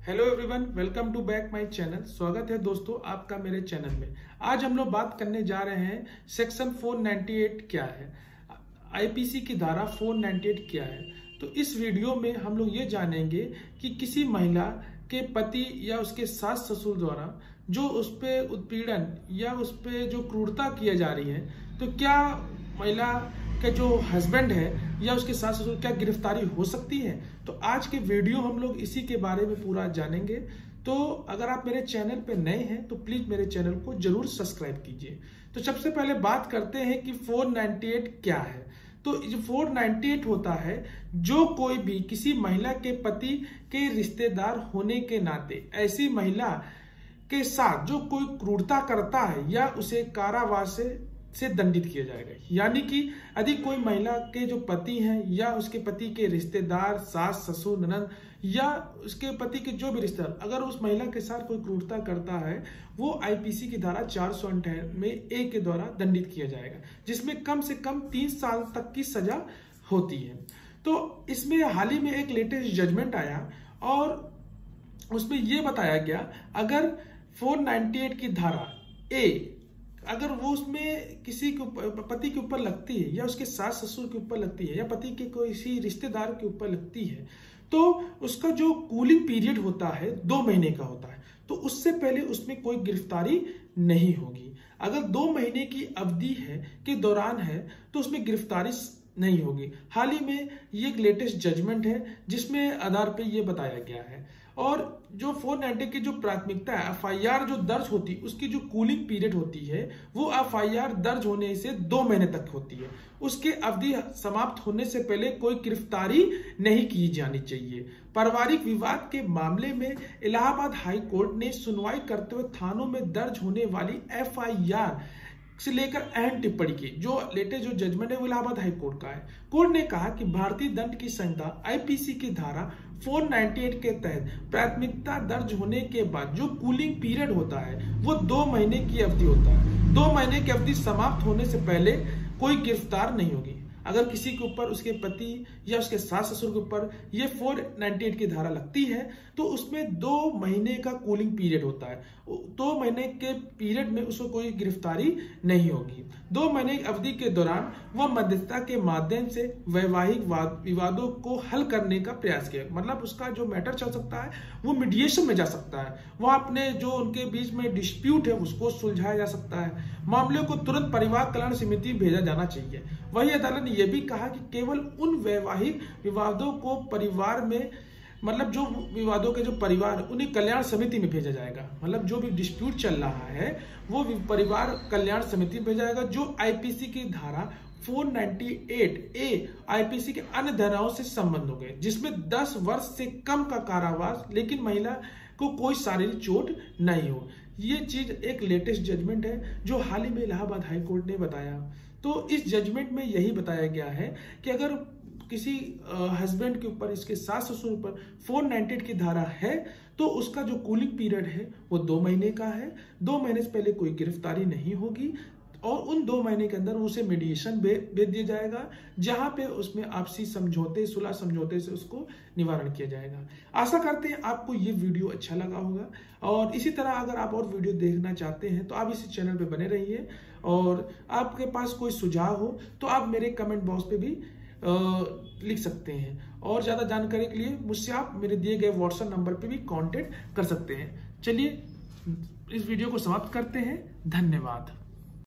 Hello everyone, welcome to back my channel. स्वागत है दोस्तों आपका मेरे चैनल में। आज हम लोग बात करने जा रहे हैं सेक्शन 498 क्या है, आईपीसी की धारा 498 क्या है। तो इस वीडियो में हम लोग ये जानेंगे कि किसी महिला के पति या उसके सास ससुर द्वारा जो उस पर उत्पीड़न या उस पर जो क्रूरता किया जा रही है, तो क्या महिला के जो हस्बैंड है या उसके सास ससुर क्या गिरफ्तारी हो सकती है। तो आज के वीडियो हम लोग इसी के बारे में पूरा जानेंगे। तो अगर आप मेरे चैनल पे नए हैं तो प्लीज मेरे चैनल को जरूर सब्सक्राइब कीजिए। तो सबसे पहले बात करते हैं कि 498 क्या है। तो जो 498 होता है, जो कोई भी किसी महिला के पति के रिश्तेदार होने के नाते ऐसी महिला के साथ जो कोई क्रूरता करता है या उसे कारावास से दंडित किया जाएगा। यानी कि यदि कोई महिला के जो पति हैं या उसके पति के रिश्तेदार, सास ससुर ननद या उसके पति के जो भी रिश्तेदार, अगर उस महिला के साथ कोई क्रूरता करता है, वो आईपीसी की धारा 498 में ए के द्वारा दंडित किया जाएगा, जिसमें कम से कम 3 साल तक की सजा होती है। तो इसमें हाल ही में एक लेटेस्ट जजमेंट आया और उसमें यह बताया गया, अगर 498 की धारा ए अगर वो उसमें किसी के पति के ऊपर लगती है या उसके सास ससुर के ऊपर लगती है या पति के किसी रिश्तेदार के ऊपर लगती है, तो उसका जो कूलिंग पीरियड होता है 2 महीने का होता है। तो उससे पहले उसमें कोई गिरफ्तारी नहीं होगी। अगर 2 महीने की अवधि है के दौरान है तो उसमें गिरफ्तारी नहीं होगी। हाल ही में ये एक लेटेस्ट जजमेंट है जिसमें आधार पे ये बताया गया है। और जो 490 की जो प्राथमिकता है, एफआईआर जो दर्ज होती है उसकी जो कूलिंग पीरियड होती है वो एफआईआर दर्ज होने से 2 महीने तक होती है। उसके अवधि समाप्त होने से पहले कोई गिरफ्तारी नहीं की जानी चाहिए। पारिवारिक विवाद के मामले में इलाहाबाद हाई कोर्ट ने सुनवाई करते हुए थानों में दर्ज होने वाली एफआईआर से लेकर अहम टिप्पणी की। जो लेटेस्ट जो जजमेंट है वो इलाहाबाद हाई कोर्ट का है। कोर्ट ने कहा कि भारतीय दंड की संहिता आईपीसी की धारा 498 के तहत प्राथमिकता दर्ज होने के बाद जो कूलिंग पीरियड होता है वो 2 महीने की अवधि होता है। 2 महीने की अवधि समाप्त होने से पहले कोई गिरफ्तार नहीं होगी। अगर किसी के ऊपर उसके पति या उसके सास ससुर के ऊपर ये 498 की धारा लगती है तो उसमें 2 महीने का कूलिंग पीरियड होता है। 2 महीने के पीरियड में उसको कोई गिरफ्तारी नहीं होगी। 2 महीने की अवधि के दौरान वह मध्यस्थता के माध्यम से वैवाहिक विवादों को हल करने का प्रयास किया। मतलब उसका जो मैटर चल सकता है वो मीडिएशन में जा सकता है। वह अपने जो उनके बीच में डिस्प्यूट है उसको सुलझाया जा सकता है। मामले को तुरंत परिवार कल्याण समिति भेजा जाना चाहिए। वही अदालत ने यह भी कहा कि केवल उन वैवाहिक विवादों को परिवार में, मतलब जो विवादों के जो परिवार, उन्हें कल्याण समिति में भेजा जाएगा। मतलब जो भी डिस्प्यूट चल रहा है वो परिवार कल्याण समिति में भेजा जाएगा, जो आईपीसी की धारा 498 ए आईपीसी के अन्य धाराओं से संबंध हो गए, जिसमें 10 वर्ष से कम का कारावास, लेकिन महिला को कोई शारीरिक चोट नहीं हो। ये चीज एक लेटेस्ट जजमेंट है जो हाल ही में इलाहाबाद हाई कोर्ट ने बताया। तो इस जजमेंट में यही बताया गया है कि अगर किसी हस्बैंड के ऊपर, इसके सास ससुर पर 498 की धारा है तो उसका जो कूलिंग पीरियड है वो 2 महीने का है। 2 महीने से पहले कोई गिरफ्तारी नहीं होगी और उन 2 महीने के अंदर उसे मीडिएशन भेज दिया जाएगा, जहां पे उसमें आपसी समझौते, सुलह समझौते से उसको निवारण किया जाएगा। आशा करते हैं आपको ये वीडियो अच्छा लगा होगा और इसी तरह अगर आप और वीडियो देखना चाहते हैं तो आप इसी चैनल पे बने रहिए। और आपके पास कोई सुझाव हो तो आप मेरे कमेंट बॉक्स पे भी लिख सकते हैं। और ज्यादा जानकारी के लिए मुझसे आप मेरे दिए गए व्हाट्सएप नंबर पे भी कांटेक्ट कर सकते हैं। चलिए इस वीडियो को समाप्त करते हैं। धन्यवाद।